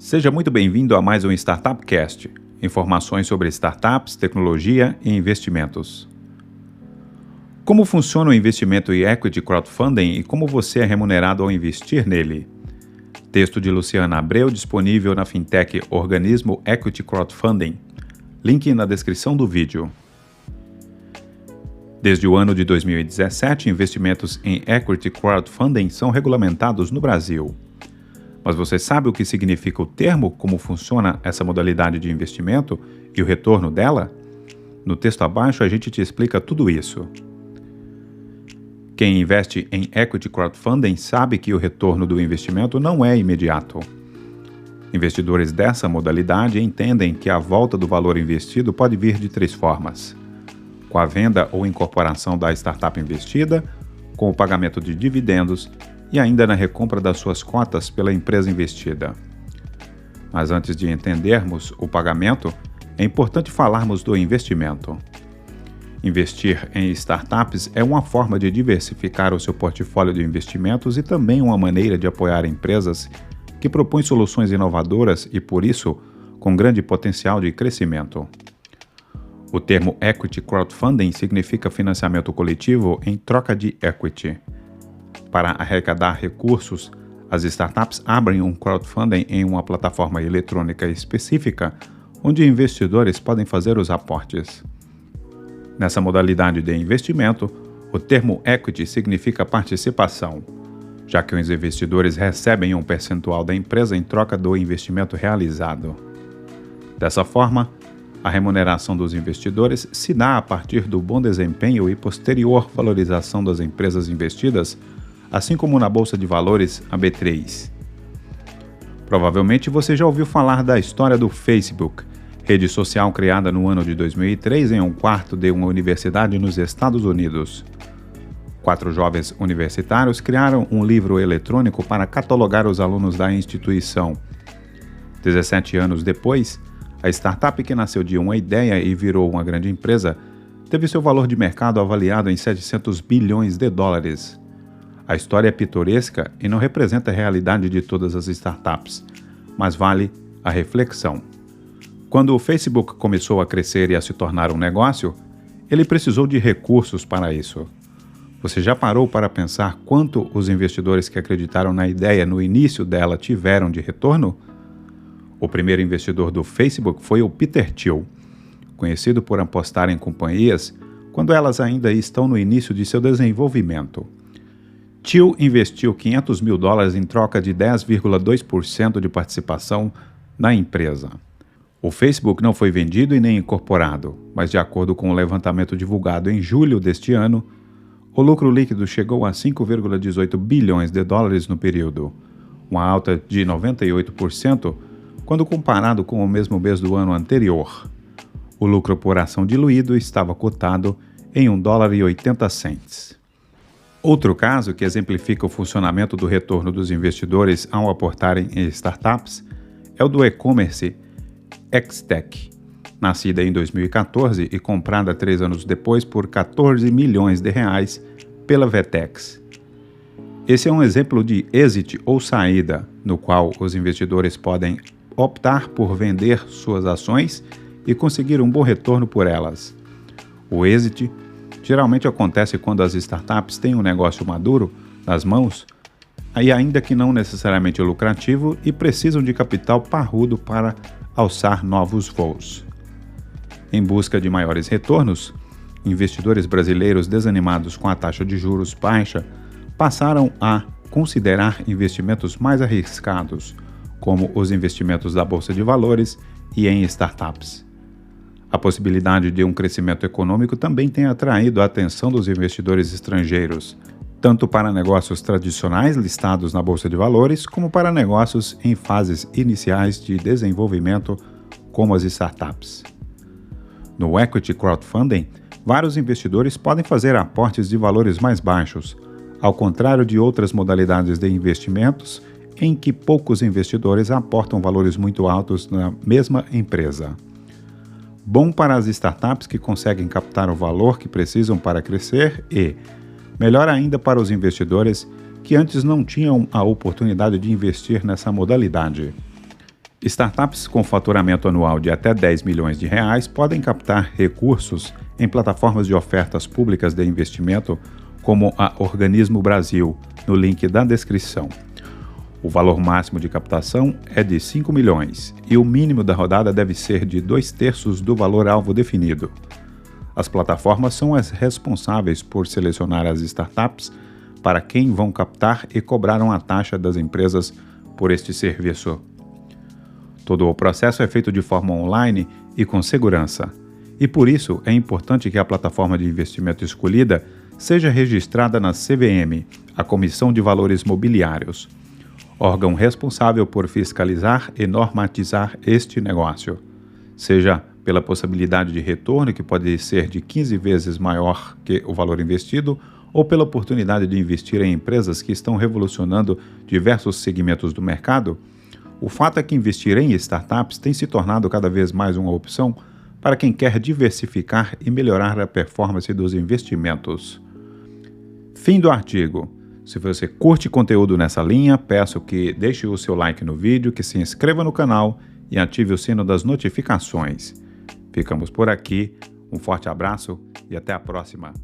Seja muito bem-vindo a mais um Startup Cast, informações sobre startups, tecnologia e investimentos. Como funciona o investimento em equity crowdfunding e como você é remunerado ao investir nele? Texto de Luciana Abreu, disponível na fintech Organismo Equity Crowdfunding. Link na descrição do vídeo. Desde o ano de 2017, investimentos em equity crowdfunding são regulamentados no Brasil. Mas você sabe o que significa o termo, como funciona essa modalidade de investimento e o retorno dela? No texto abaixo a gente te explica tudo isso. Quem investe em equity crowdfunding sabe que o retorno do investimento não é imediato. Investidores dessa modalidade entendem que a volta do valor investido pode vir de três formas: com a venda ou incorporação da startup investida, com o pagamento de dividendos e ainda na recompra das suas cotas pela empresa investida. Mas antes de entendermos o pagamento, é importante falarmos do investimento. Investir em startups é uma forma de diversificar o seu portfólio de investimentos e também uma maneira de apoiar empresas que propõem soluções inovadoras e, por isso, com grande potencial de crescimento. O termo equity crowdfunding significa financiamento coletivo em troca de equity. Para arrecadar recursos, as startups abrem um crowdfunding em uma plataforma eletrônica específica, onde investidores podem fazer os aportes. Nessa modalidade de investimento, o termo equity significa participação, já que os investidores recebem um percentual da empresa em troca do investimento realizado. Dessa forma, a remuneração dos investidores se dá a partir do bom desempenho e posterior valorização das empresas investidas, assim como na Bolsa de Valores, a B3. Provavelmente você já ouviu falar da história do Facebook, rede social criada no ano de 2003 em um quarto de uma universidade nos Estados Unidos. 4 jovens universitários criaram um livro eletrônico para catalogar os alunos da instituição. 17 anos depois, a startup que nasceu de uma ideia e virou uma grande empresa teve seu valor de mercado avaliado em 700 bilhões de dólares. A história é pitoresca e não representa a realidade de todas as startups, mas vale a reflexão. Quando o Facebook começou a crescer e a se tornar um negócio, ele precisou de recursos para isso. Você já parou para pensar quanto os investidores que acreditaram na ideia no início dela tiveram de retorno? O primeiro investidor do Facebook foi o Peter Thiel, conhecido por apostar em companhias quando elas ainda estão no início de seu desenvolvimento. Thiel investiu $500 mil em troca de 10,2% de participação na empresa. O Facebook não foi vendido e nem incorporado, mas de acordo com o levantamento divulgado em julho deste ano, o lucro líquido chegou a 5,18 bilhões de dólares no período, uma alta de 98% quando comparado com o mesmo mês do ano anterior. O lucro por ação diluído estava cotado em $1,80. Outro caso que exemplifica o funcionamento do retorno dos investidores ao aportarem em startups é o do e-commerce X-Tech, nascida em 2014 e comprada 3 anos depois por R$14 milhões pela Vetex. Esse é um exemplo de exit ou saída, no qual os investidores podem optar por vender suas ações e conseguir um bom retorno por elas. O exit geralmente acontece quando as startups têm um negócio maduro nas mãos, e ainda que não necessariamente lucrativo, e precisam de capital parrudo para alçar novos voos. Em busca de maiores retornos, investidores brasileiros desanimados com a taxa de juros baixa passaram a considerar investimentos mais arriscados, como os investimentos da Bolsa de Valores e em startups. A possibilidade de um crescimento econômico também tem atraído a atenção dos investidores estrangeiros, tanto para negócios tradicionais listados na Bolsa de Valores, como para negócios em fases iniciais de desenvolvimento, como as startups. No equity crowdfunding, vários investidores podem fazer aportes de valores mais baixos, ao contrário de outras modalidades de investimentos, em que poucos investidores aportam valores muito altos na mesma empresa. Bom para as startups que conseguem captar o valor que precisam para crescer e, melhor ainda para os investidores que antes não tinham a oportunidade de investir nessa modalidade. Startups com faturamento anual de até 10 milhões de reais podem captar recursos em plataformas de ofertas públicas de investimento como a Organismo Brasil, no link da descrição. O valor máximo de captação é de 5 milhões e o mínimo da rodada deve ser de 2/3 do valor-alvo definido. As plataformas são as responsáveis por selecionar as startups para quem vão captar e cobrar uma taxa das empresas por este serviço. Todo o processo é feito de forma online e com segurança, e por isso é importante que a plataforma de investimento escolhida seja registrada na CVM, a Comissão de Valores Mobiliários, órgão responsável por fiscalizar e normatizar este negócio, seja pela possibilidade de retorno, que pode ser de 15 vezes maior que o valor investido, ou pela oportunidade de investir em empresas que estão revolucionando diversos segmentos do mercado. O fato é que investir em startups tem se tornado cada vez mais uma opção para quem quer diversificar e melhorar a performance dos investimentos. Fim do artigo. Se você curte conteúdo nessa linha, peço que deixe o seu like no vídeo, que se inscreva no canal e ative o sino das notificações. Ficamos por aqui, um forte abraço e até a próxima.